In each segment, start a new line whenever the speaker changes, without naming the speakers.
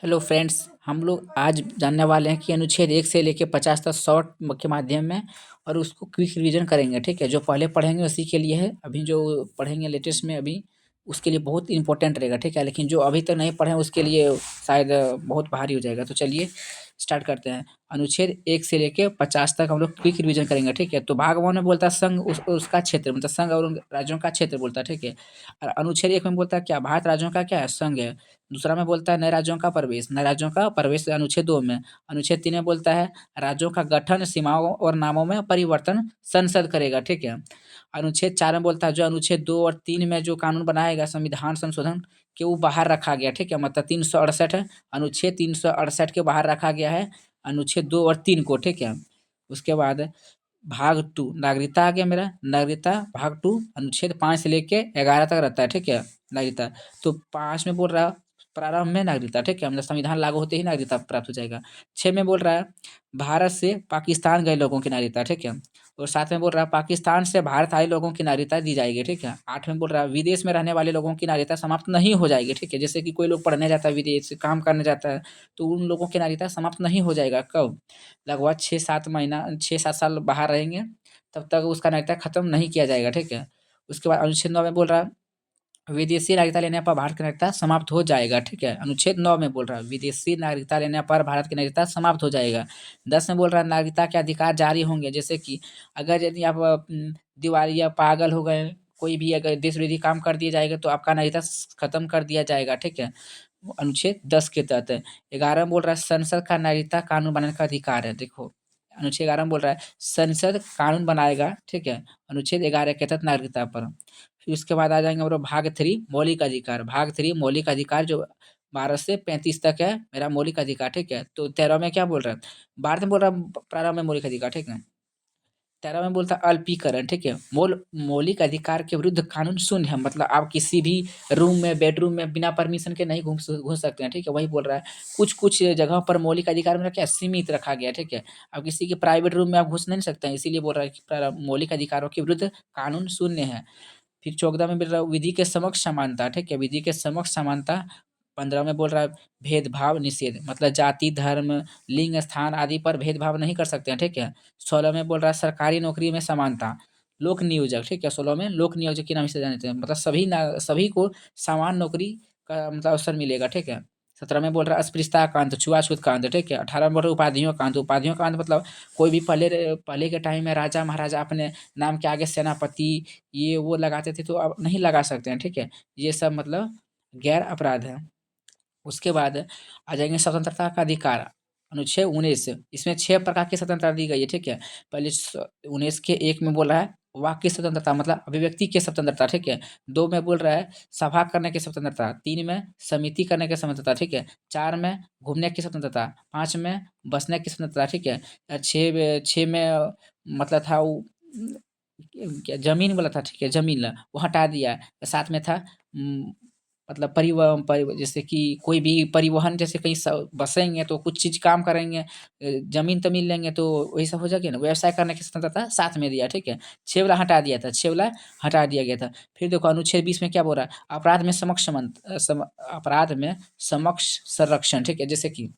Hello friends, हम लोग आज जानने वाले हैं कि अनुच्छेद 1 से लेके 50 तक शॉर्ट के माध्यम में और उसको क्विक रिवीजन करेंगे। ठीक है, जो पहले पढ़ेंगे उसी के लिए है। अभी जो पढ़ेंगे लेटेस्ट में अभी उसके लिए बहुत इंपॉर्टेंट रहेगा। ठीक है, लेकिन जो अभी तक नहीं पढ़े हैं उसके लिए शायद बहुत भारी हो जाएगा। तो चलिए स्टार्ट करते हैं। अनुच्छेद 1 से लेके 50 तक हम लोग क्विक रिवीजन करेंगे। ठीक है, तो भाग 1 में बोलता है संघ उसका क्षेत्र, मतलब संघ और उन राज्यों का क्षेत्र बोलता है। ठीक है, और अनुच्छेद 1 में बोलता है क्या, भारत राज्यों का क्या है, संघ है। दूसरा में बोलता है नए राज्यों का प्रवेश, नए राज्यों का प्रवेश अनुच्छेद 2 में। अनुच्छेद 3 में बोलता है राज्यों का गठन, सीमाओं और नामों में परिवर्तन संसद करेगा। ठीक है, अनुच्छेद 4 में बोलता है जो अनुच्छेद 2 और 3 में जो कानून बनाएगा संविधान संशोधन के वो बाहर रखा गया। ठीक है, मतलब 368 है, अनुच्छेद 368 के बाहर रखा गया है अनुच्छेद 2 और 3 को। ठीक है, उसके बाद भाग 2 नागरिकता आ गया मेरा। नागरिकता भाग 2 अनुच्छेद 5 से लेके 11 तक रहता है। ठीक है, नागरिकता तो 5 में बोल रहा है प्रारंभ में नागरिकता। ठीक है, मतलब संविधान लागू होते ही नागरिकता प्राप्त हो जाएगा। 6 में बोल रहा है भारत से पाकिस्तान गए लोगों की नागरिकता। ठीक है, और 7 में बोल रहा है पाकिस्तान से भारत आए लोगों की नागरिकता दी जाएगी। ठीक है, 8 में बोल रहा है विदेश में रहने वाले लोगों की नागरिकता समाप्त नहीं हो जाएगी। ठीक है, जैसे कि कोई लोग पढ़ने जाता है विदेश से काम करने जाता है तो उन लोगों की नागरिकता समाप्त नहीं हो जाएगा। कब? लगभग 6-7 साल बाहर रहेंगे तब तक उसका नागरिकता खत्म नहीं किया जाएगा। ठीक है, उसके बाद अनुच्छेद 9 में बोल रहा है विदेशी नागरिकता लेने पर भारत की नागरिकता समाप्त हो जाएगा। ठीक है, अनुच्छेद 9 में बोल रहा है विदेशी नागरिकता लेने पर भारत की नागरिकता समाप्त हो जाएगा। 10 में बोल रहा है नागरिकता के अधिकार जारी होंगे, जैसे कि अगर यदि आप दिवालिया पागल हो गए, कोई भी अगर देश विरोधी काम कर दिया जाएगा तो आपका नागरिकता खत्म कर दिया जाएगा। ठीक है, अनुच्छेद 10 के तहत। 11 में बोल रहा है संसद का नागरिकता कानून बनाने का अधिकार है। देखो, अनुच्छेद 11 में बोल रहा है संसद कानून बनाएगा। ठीक है, अनुच्छेद 11 के तहत नागरिकता पर। फिर उसके बाद आ जाएंगे हम लोग भाग 3 मौलिक अधिकार। भाग 3 मौलिक अधिकार जो 12 से 35 तक है मेरा मौलिक अधिकार। ठीक है, तो 13 में क्या बोल रहा है, भारत में बोल रहा है प्रारंभ में मौलिक अधिकार। ठीक है, 13 में बोलता है अल्पीकरण। ठीक है, मौलिक अधिकार के विरुद्ध कानून शून्य है, मतलब आप किसी भी रूम में बेडरूम में बिना परमिशन के नहीं घुस सकते हैं। ठीक है, वही बोल रहा है कुछ कुछ जगहों पर मौलिक अधिकार में क्या सीमित रखा गया है। ठीक है, अब किसी के प्राइवेट रूम में आप घुस नहीं सकते हैं, इसीलिए बोल रहा है कि मौलिक अधिकारों के विरुद्ध कानून शून्य है। फिर 14 में बोल रहा है विधि के समक्ष समानता। ठीक है, विधि के समक्ष समानता। 15 में बोल रहा है भेदभाव निषेध, मतलब जाति, धर्म, लिंग, स्थान आदि पर भेदभाव नहीं कर सकते हैं। ठीक है, 16 में बोल रहा है सरकारी नौकरी में समानता। लोक नियोजक। ठीक है, 16 में लोक नियोजक के नाम से जाने जाते हैं, मतलब सभी को समान नौकरी का मतलब अवसर मिलेगा। ठीक है, 17 में बोल रहा है अस्पृश्यता का अंत, छुआछूत का अंत। ठीक है, 18 में बोल रहा है उपाधियों का अंत। उपाधियों का अंत मतलब कोई भी पहले पहले के टाइम में राजा महाराजा अपने नाम के आगे सेनापति ये वो लगाते थे, तो अब नहीं लगा सकते हैं। ठीक है, ये सब मतलब गैर अपराध है। उसके बाद आ जाएंगे स्वतंत्रता का अधिकार। अनुच्छेद 19, इसमें 6 प्रकार की स्वतंत्रता दी गई है। ठीक है, पहले 19 के 1 में बोल रहा है वाक की स्वतंत्रता, मतलब अभिव्यक्ति की स्वतंत्रता। ठीक है, 2 में बोल रहा है सभा करने की स्वतंत्रता, 3 में समिति करने की स्वतंत्रता। ठीक है, 4 में घूमने की स्वतंत्रता, 5 में बसने की स्वतंत्रता। ठीक है, 6 में मतलब था वो क्या जमीन वाला था। ठीक है, जमीन वो हटा दिया। 7 में था मतलब जैसे कि कोई भी परिवहन, जैसे कहीं बसेंगे तो कुछ चीज काम करेंगे, जमीन तमीन लेंगे तो वही सब हो जाएगा ना, व्यवसाय करने की स्वतंत्रता साथ में दिया। ठीक है, 6 वाला हटा दिया था, 6 वाला हटा दिया गया था। फिर देखो अनुच्छेद 20 में क्या बोल रहा है अपराध में अपराध में समक्ष संरक्षण। ठीक है, जैसे कि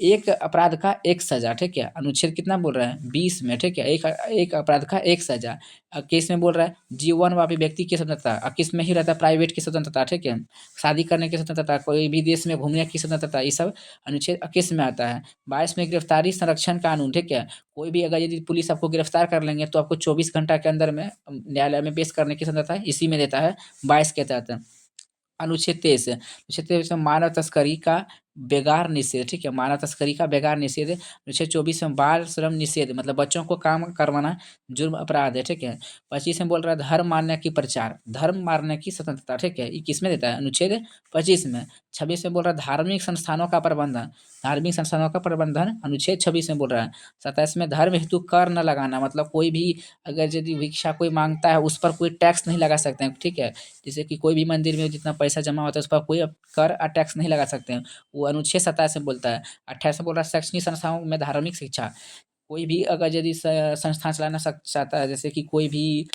एक अपराध का एक सजा। ठीक है, अनुच्छेद कितना बोल रहा है 20 में। ठीक है, एक एक अपराध का एक सजा। केस में बोल रहा है जीवन व अभिव्यक्ति की स्वतंत्रता, किस में ही रहता है प्राइवेट की स्वतंत्रता। ठीक है, शादी करने की स्वतंत्रता, कोई भी देश में घूमने की स्वतंत्रता, ये सब अनुच्छेद 21 में आता है। 22 में गिरफ्तारी संरक्षण कानून। ठीक है, कोई भी अगर यदि पुलिस आपको गिरफ्तार कर लेंगे तो आपको 24 घंटा के अंदर में न्यायालय में पेश करने की स्वतंत्रता इसी में देता है 22 के तहत। अनुच्छेद 23 में मानव तस्करी का बेगार निषेध। ठीक है, मानव तस्करी का बेगार निषेध। अनुच्छेद 24 में बाल श्रम निषेध, मतलब बच्चों को काम करवाना जुर्म अपराध है। ठीक है, 25 में बोल रहा है धर्म मानने की प्रचार, धर्म मारने की स्वतंत्रता। ठीक है, ये किसमें देता है अनुच्छेद 25 में। 26 में बोल रहा है धार्मिक संस्थानों का प्रबंधन, धार्मिक संस्थानों का प्रबंधन अनुच्छेद 26 में बोल रहा है। 27 में धर्म हेतु कर न लगाना, मतलब कोई भी अगर यदि भिक्षा कोई मांगता है उस पर कोई टैक्स नहीं लगा सकते हैं। ठीक है, जैसे कि कोई भी मंदिर में जितना पैसा जमा होता है उस पर कोई कर और टैक्स नहीं लगा सकते हैं, वो अनुच्छेद 27 में बोलता है। 28 में बोल रहा है शैक्षणिक संस्थाओं में धार्मिक शिक्षा, कोई भी अगर यदि संस्थान चलाना चाहता है, जैसे कि कोई भी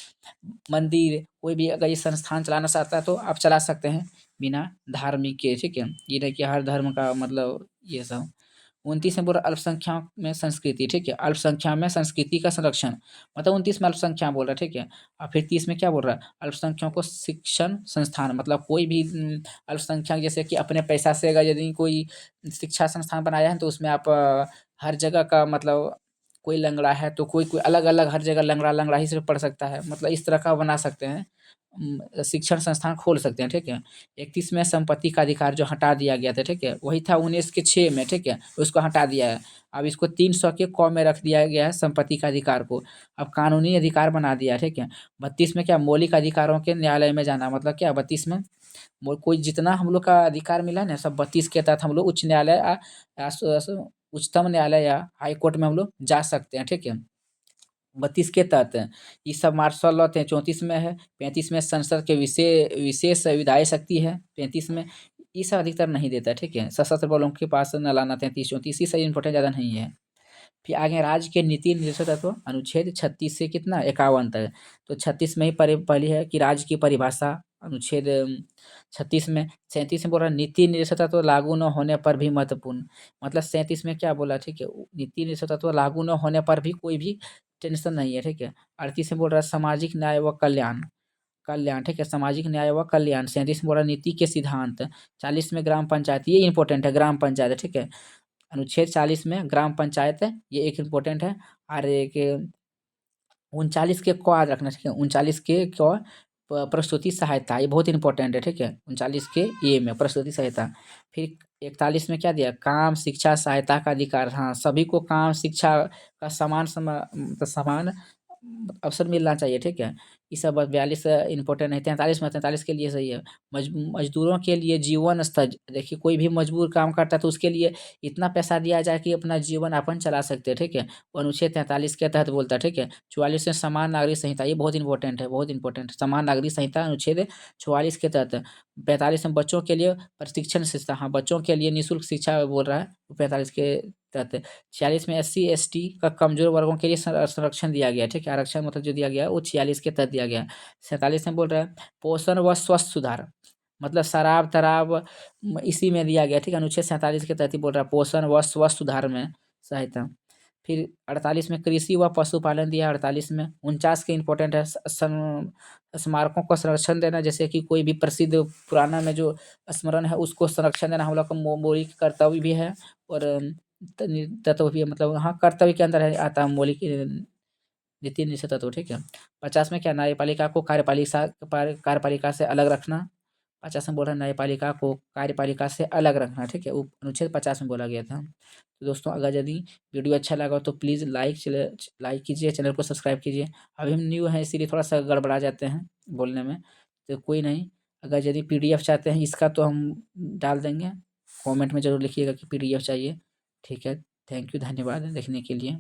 मंदिर, कोई भी अगर ये संस्थान चलाना चाहता है तो आप चला सकते हैं बिना धार्मिक के, ठीक है। ये रहे कि हर धर्म का मतलब ये सब। 29 में बोल रहा अल्पसंख्यक में संस्कृति, ठीक है। अल्पसंख्यक में संस्कृति का संरक्षण, मतलब 29 में अल्पसंख्यक बोल रहा है, ठीक है। और फिर 30 में क्या बोल रहा है, अल्पसंख्यकों को शिक्षण संस्थान, मतलब कोई भी अल्पसंख्यक जैसे कि अपने पैसा से अगर यदि कोई शिक्षा संस्थान बनाया है तो उसमें आप हर जगह का मतलब कोई लंगड़ा है तो कोई कोई अलग अलग हर जगह लंगड़ा लंगड़ा ही सिर्फ पढ़ सकता है, मतलब इस तरह का बना सकते हैं। शिक्षण संस्थान खोल सकते हैं, ठीक है। 31 में संपत्ति का अधिकार जो हटा दिया गया था, ठीक है, वही था 19 के 6 में, ठीक है, उसको हटा दिया है। अब इसको 300 के क में रख दिया गया है संपत्ति का अधिकार को, अब कानूनी अधिकार बना दिया है, ठीक है। 32 में क्या मौलिक अधिकारों के न्यायालय में जाना, मतलब क्या 32 में कोई जितना हम लोग का अधिकार मिला ना सब 32 के तहत हम लोग उच्च न्यायालय उच्चतम न्यायालय या हाई कोर्ट में हम लोग जा सकते हैं, ठीक है। 32 के तहत ये सब मार्शल लॉ थे। 34 में है, 35 में संसद के विशेष विधायी शक्ति है। 35 में ये सब अधिकतर नहीं देता, ठीक है। सशस्त्र बलों के पास न लाना 33-34 ये सब इंपॉर्टेंट ज़्यादा नहीं है। फिर आगे राज्य के नीति निर्देशक तत्व अनुच्छेद 36 से कितना 51 तक। तो 36 में ही पहली है कि राज्य की परिभाषा, अनुच्छेद 36 में। 37 में बोल रहा है नीति निर्देशक तत्व लागू न होने पर भी महत्वपूर्ण, मतलब 37 में क्या बोला, ठीक है, नीति निर्देशक तत्व लागू न होने पर भी कोई भी टेंशन नहीं है, ठीक है। 38 में बोल रहा है सामाजिक न्याय व कल्याण, कल्याण, ठीक है, सामाजिक न्याय व कल्याण। 37 में बोल रहा है नीति के सिद्धांत। 40 में ग्राम पंचायत, ये इंपॉर्टेंट है, ग्राम पंचायत, ठीक है। अनुच्छेद 40 में ग्राम पंचायत है, ये एक इम्पोर्टेंट है। और एक 39 के क याद रखना, ठीक है, 39 के क प्रस्तुति सहायता, ये बहुत इंपॉर्टेंट है, ठीक है। 39 के ये में प्रस्तुति सहायता। फिर 41 में क्या दिया, काम शिक्षा सहायता का अधिकार, हाँ सभी को काम शिक्षा का समान अवसर मिलना चाहिए, ठीक है। ये सब 42 इंपॉर्टेंट है। 43 में 43 के लिए सही है, मजदूरों के लिए जीवन स्तर, देखिए कोई भी मजबूर काम करता है तो उसके लिए इतना पैसा दिया जाए कि अपना जीवन यापन चला सकते हैं, ठीक है। वो अनुच्छेद 43 के तहत बोलता है, ठीक है। 44 में समान नागरिक संहिता, ये बहुत इंपॉर्टेंट है, बहुत इंपॉर्टेंट। समान नागरिक संहिता अनुच्छेद 44 के तहत। 45 में बच्चों के लिए प्रशिक्षण शिक्षा, हाँ बच्चों के लिए निःशुल्क शिक्षा बोल रहा है 45 के तहत। 46 में SC ST का कमजोर वर्गों के लिए संरक्षण दिया गया है, ठीक है, आरक्षण मतलब जो दिया गया है वो 46 के तहत दिया गया है। 47 में बोल रहा है पोषण व स्वास्थ्य सुधार, मतलब शराब तराब इसी में दिया गया, ठीक है, अनुच्छेद 47 के तहत ही बोल रहा है पोषण व स्वास्थ्य सुधार में सहायता। फिर 48 में कृषि व पशुपालन दिया है। 48 में 49 के इंपॉर्टेंट है स्मारकों को संरक्षण देना, जैसे कि कोई भी प्रसिद्ध पुराना में जो स्मरण है उसको संरक्षण देना हम लोग का मौलिक कर्तव्य भी है। और तत्व भी है, मतलब हाँ कर्तव्य के अंदर है आता है मौलिक नीति निषेध तत्व, ठीक है। 50 में क्या न्यायपालिका को कार्यपालिका से अलग रखना। 50 में बोल रहा है न्यायपालिका को कार्यपालिका से अलग रखना, ठीक है, वो अनुच्छेद 50 में बोला गया था। तो दोस्तों अगर यदि वीडियो अच्छा लगा तो प्लीज़ लाइक कीजिए, चैनल को सब्सक्राइब कीजिए। अभी हम न्यू हैं इसीलिए थोड़ा सा गड़बड़ा जाते हैं बोलने में, तो कोई नहीं। अगर यदि PDF चाहते हैं इसका तो हम डाल देंगे, कमेंट में ज़रूर लिखिएगा कि PDF चाहिए, ठीक है। थैंक यू, धन्यवाद देखने के लिए।